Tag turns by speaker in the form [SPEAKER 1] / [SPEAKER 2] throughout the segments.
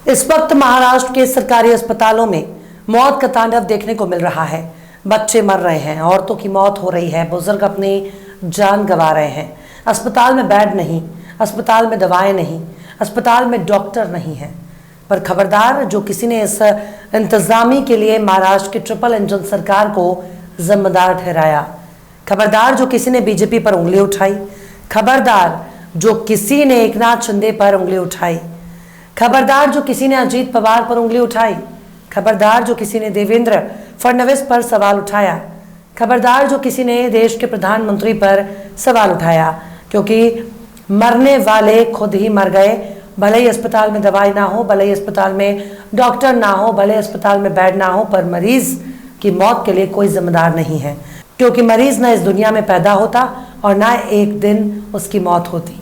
[SPEAKER 1] इस वक्त महाराष्ट्र के सरकारी अस्पतालों में मौत का तांडव देखने को मिल रहा है। बच्चे मर रहे हैं, औरतों की मौत हो रही है, बुजुर्ग अपनी जान गंवा रहे हैं। अस्पताल में बेड नहीं, अस्पताल में दवाएं नहीं, अस्पताल में डॉक्टर नहीं है। पर खबरदार जो किसी ने इस इंतजामी के लिए महाराष्ट्र की ट्रिपल इंजन सरकार को जिम्मेदार ठहराया। खबरदार जो किसी ने बीजेपी पर उंगली उठाई। खबरदार जो किसी ने एकनाथ शिंदे पर उंगली उठाई। खबरदार जो किसी ने अजीत पवार पर उंगली उठाई। खबरदार जो किसी ने देवेंद्र फडणवीस पर सवाल उठाया। खबरदार जो किसी ने देश के प्रधानमंत्री पर सवाल उठाया, क्योंकि मरने वाले खुद ही मर गए। भले ही अस्पताल में दवाई ना हो, भले ही अस्पताल में डॉक्टर ना हो, भले अस्पताल में बेड ना हो, पर मरीज की मौत के लिए कोई जिम्मेदार नहीं है, क्योंकि मरीज ना इस दुनिया में पैदा होता और ना एक दिन उसकी मौत होती।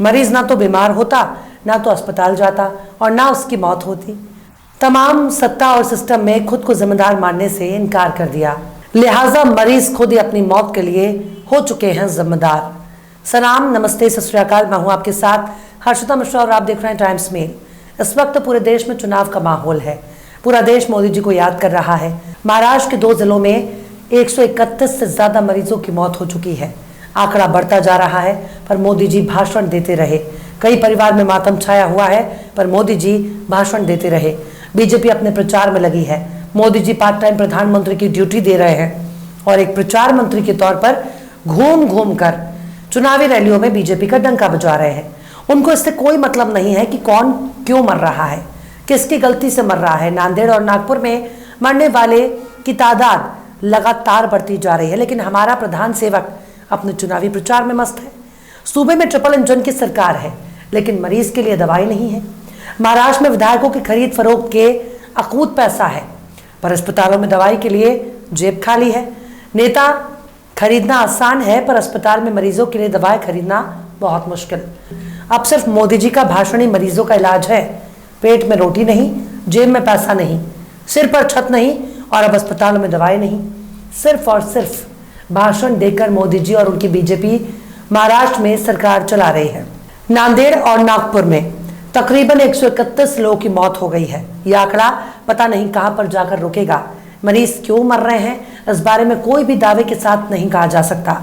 [SPEAKER 1] मरीज ना तो बीमार होता, ना तो अस्पताल जाता और ना उसकी मौत होती। तमाम सत्ता और सिस्टम में खुद को जिम्मेदार मानने से इनकार कर दिया, लिहाजा मरीज खुद ही अपनी मौत के लिए हो चुके हैं जिम्मेदार। सलाम, नमस्ते, सत श्री अकाल। मैं हूं आपके साथ हर्षिता मिश्रा और आप देख रहे हैं टाइम्स मेल। इस वक्त पूरे देश में चुनाव का माहौल है। पूरा देश मोदी जी को याद कर रहा है। महाराष्ट्र के 2 जिलों में 131 से ज्यादा मरीजों की मौत हो चुकी है। आंकड़ा बढ़ता जा रहा है, पर मोदी जी भाषण देते रहे। कई परिवार में मातम छाया हुआ है, पर मोदी जी भाषण देते रहे। बीजेपी अपने प्रचार में लगी है। मोदी जी पार्ट टाइम प्रधानमंत्री की ड्यूटी दे रहे हैं और एक प्रचार मंत्री के तौर पर घूम घूम कर चुनावी रैलियों में बीजेपी का डंका बजा रहे हैं। उनको इससे कोई मतलब नहीं है कि कौन क्यों मर रहा है, किसकी गलती से मर रहा है। नांदेड़ और नागपुर में मरने वाले की तादाद लगातार बढ़ती जा रही है, लेकिन हमारा प्रधान सेवक अपने चुनावी प्रचार में मस्त है। सूबे में ट्रिपल इंजन की सरकार है, लेकिन मरीज के लिए दवाई नहीं है। महाराष्ट्र में विधायकों की खरीद फरोख्त के अकूत पैसा है, पर अस्पतालों में दवाई के लिए जेब खाली है। नेता खरीदना आसान है, पर अस्पताल में मरीजों के लिए दवाएं खरीदना बहुत मुश्किल। अब सिर्फ मोदी जी का भाषण ही मरीजों का इलाज है। पेट में रोटी नहीं, जेब में पैसा नहीं, सिर पर छत नहीं और अब अस्पतालों में दवाई नहीं। सिर्फ और सिर्फ भाषण देकर मोदी जी और उनकी बीजेपी महाराष्ट्र में सरकार चला रही है। नांदेड़ और नागपुर में तकरीबन 131 लोगों की मौत हो गई है। यह आंकड़ा पता नहीं कहां पर जाकर रुकेगा। मरीज क्यों मर रहे हैं, इस बारे में कोई भी दावे के साथ नहीं कहा जा सकता।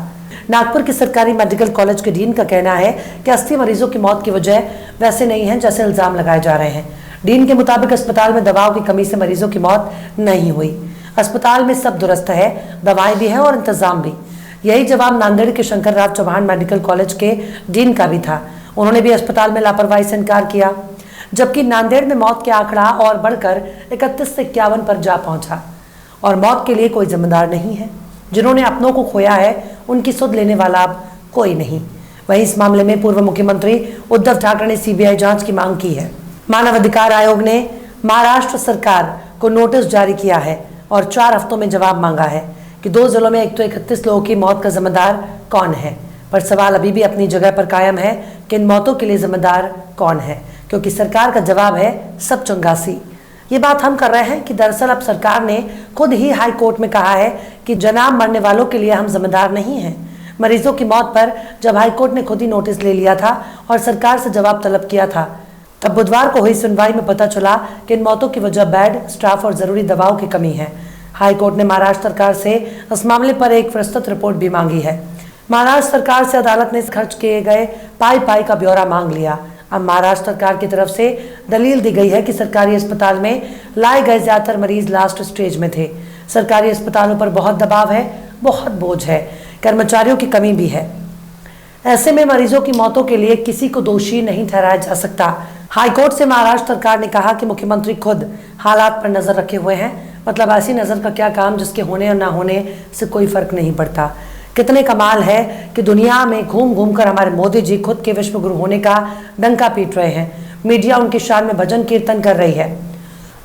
[SPEAKER 1] नागपुर के सरकारी मेडिकल कॉलेज के डीन का कहना है कि 80 मरीजों की मौत की वजह वैसे नहीं है जैसे इल्जाम लगाए जा रहे हैं। डीन के मुताबिक अस्पताल में दवाओं की कमी से मरीजों की मौत नहीं हुई। अस्पताल में सब दुरुस्त है, दवाएं भी हैं और इंतजाम भी। यही जवाब नांदेड़ के शंकर राव चौहान मेडिकल कॉलेज के डीन का भी था। उन्होंने भी अस्पताल में लापरवाही से इनकार किया, जबकि नांदेड़ में मौत के आंकड़ा और बढ़कर 31 से 51 पर जा पहुंचा और मौत के लिए कोई जिम्मेदार नहीं है। जिन्होंने अपनों को खोया है उनकी सुध लेने वाला अब कोई नहीं। वहीं इस मामले में पूर्व मुख्यमंत्री उद्धव ठाकरे ने सीबीआई जांच की मांग की है। मानव अधिकार आयोग ने महाराष्ट्र सरकार को नोटिस जारी किया है और 4 हफ्तों में जवाब मांगा है कि 2 जिलों में 131 लोगों की मौत का जिम्मेदार कौन है। पर सवाल अभी भी अपनी जगह पर कायम है कि इन मौतों के लिए जिम्मेदार कौन है, क्योंकि सरकार का जवाब है सब चंगासी। ये बात हम कर रहे हैं कि दरअसल अब सरकार ने खुद ही हाई कोर्ट में कहा है कि जनाब मरने वालों के लिए हम जिम्मेदार नहीं हैं। मरीजों की मौत पर जब हाई कोर्ट ने खुद ही नोटिस ले लिया था और सरकार से जवाब तलब किया था, तब बुधवार को हुई सुनवाई में पता चला कि इन मौतों की वजह बेड, स्टाफ और जरूरी दवाओं की कमी है। हाई कोर्ट ने महाराष्ट्र सरकार से इस मामले पर एक विस्तृत रिपोर्ट भी मांगी है। महाराष्ट्र सरकार से अदालत ने खर्च किए गए पाई का ब्यौरा मांग लिया। अब महाराष्ट्र सरकार की तरफ से दलील दी गई है कि सरकारी अस्पताल में लाए गए ज्यादातर मरीज लास्ट स्टेज में थे। सरकारी अस्पतालों पर बहुत दबाव है, बहुत बोझ है, कर्मचारियों की कमी भी है। ऐसे में मरीजों की मौतों के लिए किसी को दोषी नहीं ठहराया जा सकता। हाईकोर्ट से महाराष्ट्र सरकार ने कहा कि मुख्यमंत्री खुद हालात पर नजर रखे हुए हैं। मतलब ऐसी नजर का क्या काम जिसके होने और ना होने से कोई फर्क नहीं पड़ता। कितने कमाल है कि दुनिया में घूम घूम कर हमारे मोदी जी खुद के विश्व गुरु होने का डंका पीट रहे हैं। मीडिया उनकी शान में भजन कीर्तन कर रही है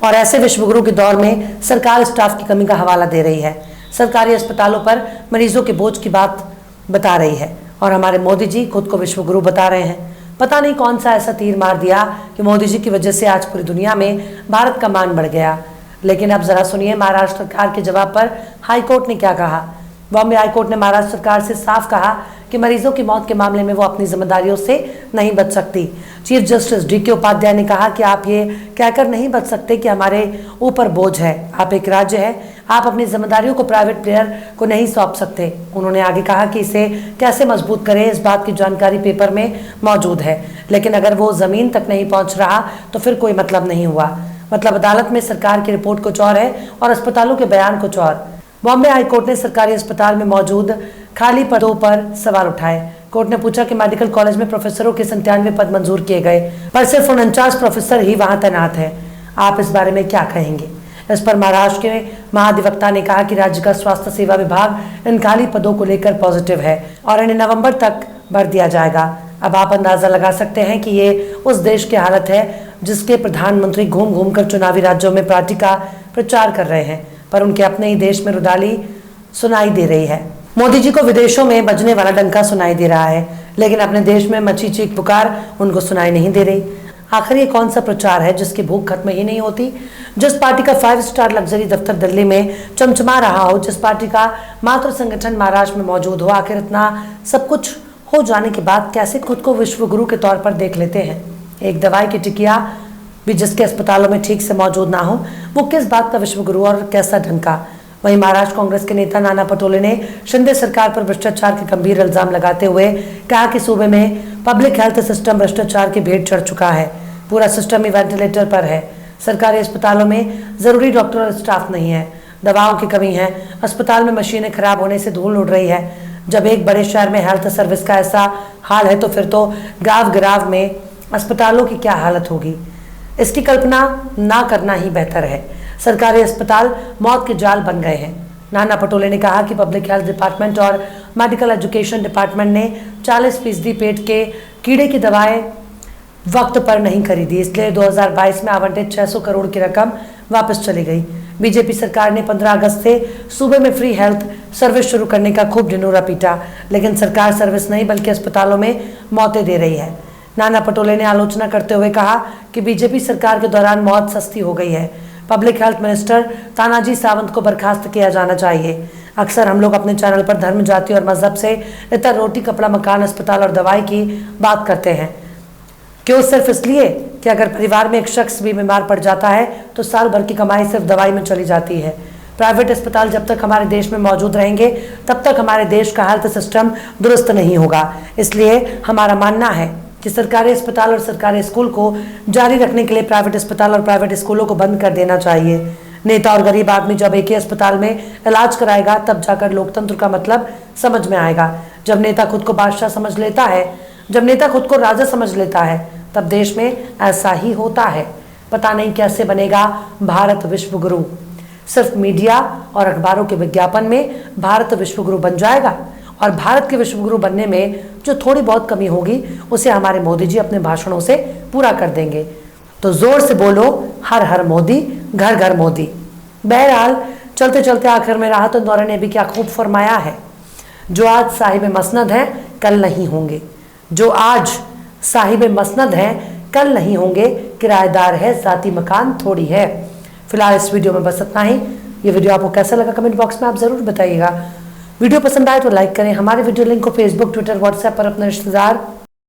[SPEAKER 1] और ऐसे विश्व गुरु के दौर में सरकार स्टाफ की कमी का हवाला दे रही है। सरकारी अस्पतालों पर मरीजों के बोझ की बात बता रही है और हमारे मोदी जी खुद को विश्व गुरु बता रहे हैं। पता नहीं कौन सा ऐसा तीर मार दिया कि मोदी जी की वजह से आज पूरी दुनिया में भारत का मान बढ़ गया। लेकिन अब जरा सुनिए महाराष्ट्र सरकार के जवाब पर हाईकोर्ट ने क्या कहा। बॉम्बे हाईकोर्ट ने महाराष्ट्र सरकार से साफ कहा कि कि मरीजों की मौत के मामले में वो अपनी जिम्मेदारियों से नहीं बच सकती। चीफ जस्टिस डी के उपाध्याय ने कहा कि आप ये कहकर नहीं बच सकते कि हमारे ऊपर बोझ है। आप एक राज्य है, आप अपनी जिम्मेदारियों को प्राइवेट प्लेयर को नहीं सौंप सकते। उन्होंने आगे कहा कि इसे कैसे मजबूत करें इस बात की जानकारी पेपर में मौजूद है, लेकिन अगर वो जमीन तक नहीं पहुंच रहा तो फिर कोई मतलब नहीं हुआ। मतलब अदालत में सरकार की रिपोर्ट कुछ और है और अस्पतालों के बयान कुछ और। बॉम्बे हाईकोर्ट ने सरकारी अस्पताल में मौजूद खाली पदों पर सवाल उठाए। कोर्ट ने पूछा कि मेडिकल कॉलेज में प्रोफेसरों के 97 पद मंजूर किए गए, पर सिर्फ 49 प्रोफेसर ही वहां तैनात है। आप इस बारे में क्या कहेंगे? इस पर महाराष्ट्र के महाधिवक्ता ने कहा कि राज्य का स्वास्थ्य सेवा विभाग इन खाली पदों को लेकर पॉजिटिव है और इन्हें नवंबर तक भर दिया जाएगा। अब आप अंदाजा लगा सकते हैं कि ये उस देश की हालत है जिसके प्रधानमंत्री घूम घूम कर चुनावी राज्यों में पार्टी का प्रचार कर रहे हैं, पर उनके अपने ही देश में रुदाली सुनाई दे रही है। मोदी जी को विदेशों में बजने वाला डंका सुनाई दे रहा है, लेकिन अपने देश में मची चीख पुकार उनको सुनाई नहीं दे रही। आखिर ये कौन सा प्रचार है जिसकी भूख खत्म ही नहीं होती? जिस पार्टी का 5 स्टार लग्जरी दफ्तर दिल्ली में चमचमा रहा हो, जिस पार्टी का मातृ संगठन महाराष्ट्र में मौजूद हो, आखिर इतना सब कुछ हो जाने के बाद कैसे खुद को विश्व गुरु के तौर पर देख लेते हैं? एक दवाई की टिकिया भी जिसके अस्पतालों में ठीक से मौजूद ना हो, वो किस बात का विश्व गुरु और कैसा ढंका? वहीं महाराष्ट्र कांग्रेस के नेता नाना पटोले ने शिंदे सरकार पर भ्रष्टाचार के गंभीर इल्जाम लगाते हुए कहा कि सूबे में पब्लिक हेल्थ सिस्टम भ्रष्टाचार के भेंट चढ़ चुका है। पूरा सिस्टम ही वेंटिलेटर पर है। सरकारी अस्पतालों में जरूरी डॉक्टर और स्टाफ नहीं है, दवाओं की कमी है, अस्पताल में मशीनें खराब होने से धूल उड़ रही है। जब एक बड़े शहर में हेल्थ सर्विस का ऐसा हाल है तो फिर तो गांव गिराव में अस्पतालों की क्या हालत होगी? इसकी कल्पना ना करना ही बेहतर है। सरकारी अस्पताल मौत के जाल बन गए हैं। नाना पटोले ने कहा कि पब्लिक हेल्थ डिपार्टमेंट और मेडिकल एजुकेशन डिपार्टमेंट ने 40% पेट के कीड़े की दवाएं वक्त पर नहीं खरीदी, इसलिए 2022 में आवंटित 600 करोड़ की रकम वापस चली गई। बीजेपी सरकार ने 15 अगस्त से सूबे में फ्री हेल्थ सर्विस शुरू करने का खूब ढिंढोरा पीटा, लेकिन सरकार सर्विस नहीं बल्कि अस्पतालों में मौतें दे रही है। नाना पटोले ने आलोचना करते हुए कहा कि बीजेपी सरकार के दौरान मौत सस्ती हो गई है। Public health minister Tanaji Sawant को बर्खास्त किया जाना चाहिए। अक्सर हम लोग अपने चैनल पर धर्म, जाति और मजहब से इतर रोटी, कपड़ा, मकान, अस्पताल और दवाई की बात करते हैं। क्यों? सिर्फ इसलिए कि अगर परिवार में एक शख्स भी बीमार पड़ जाता है तो साल भर की कमाई सिर्फ दवाई में चली जाती है। प्राइवेट अस्पताल जब तक हमारे देश में मौजूद रहेंगे तब तक हमारे देश का हेल्थ सिस्टम दुरुस्त नहीं होगा। इसलिए हमारा मानना है कि सरकारी अस्पताल और सरकारी स्कूल को जारी रखने के लिए प्राइवेट अस्पताल और प्राइवेट स्कूलों को बंद कर देना चाहिए। नेता और गरीब आदमी जब एक ही अस्पताल में इलाज कराएगा तब जाकर लोकतंत्र का मतलब समझ में आएगा। जब नेता खुद को बादशाह समझ लेता है, जब नेता खुद को राजा समझ लेता है, तब देश में ऐसा ही होता है। पता नहीं कैसे बनेगा भारत विश्व गुरु। सिर्फ मीडिया और अखबारों के विज्ञापन में भारत विश्व गुरु बन जाएगा और भारत के विश्व गुरु बनने में जो थोड़ी बहुत कमी होगी उसे हमारे मोदी जी अपने भाषणों से पूरा कर देंगे। तो जोर से बोलो, हर हर मोदी, घर घर मोदी। बहरहाल चलते चलते आखिर में राहत इंदौरा ने भी क्या खूब फरमाया है, जो आज साहिब मसनद हैं कल नहीं होंगे। जो आज साहिब मसनद हैं कल नहीं होंगे, किराएदार है जाती मकान थोड़ी है। फिलहाल इस वीडियो में बस इतना ही। ये वीडियो आपको कैसा लगा कमेंट बॉक्स में आप जरूर बताइएगा। वीडियो पसंद आए तो लाइक करें। हमारे वीडियो लिंक को फेसबुक, ट्विटर, व्हाट्सएप पर अपने रिश्तेदार,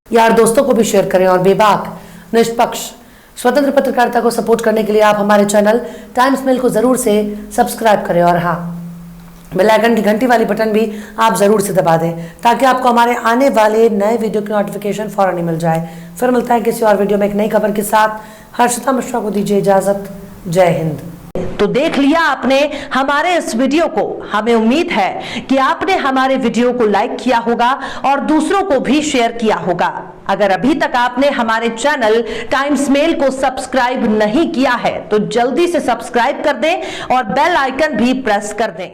[SPEAKER 1] यार, दोस्तों को भी शेयर करें और बेबाक, निष्पक्ष, स्वतंत्र पत्रकारिता को सपोर्ट करने के लिए आप हमारे चैनल टाइम्स मेल को जरूर से सब्सक्राइब करें और हाँ, बेल आइकन की घंटी वाली बटन भी आप जरूर से दबा दें ताकि आपको हमारे आने वाले नए वीडियो की नोटिफिकेशन फौरन ही मिल जाए। फिर मिलता है किसी और वीडियो में एक नई खबर के साथ। हर्षिता मिश्रा को दीजिए इजाजत। जय हिंद।
[SPEAKER 2] तो देख लिया आपने हमारे इस वीडियो को। हमें उम्मीद है कि आपने हमारे वीडियो को लाइक किया होगा और दूसरों को भी शेयर किया होगा। अगर अभी तक आपने हमारे चैनल टाइम्स मेल को सब्सक्राइब नहीं किया है तो जल्दी से सब्सक्राइब कर दें और बेल आइकन भी प्रेस कर दें।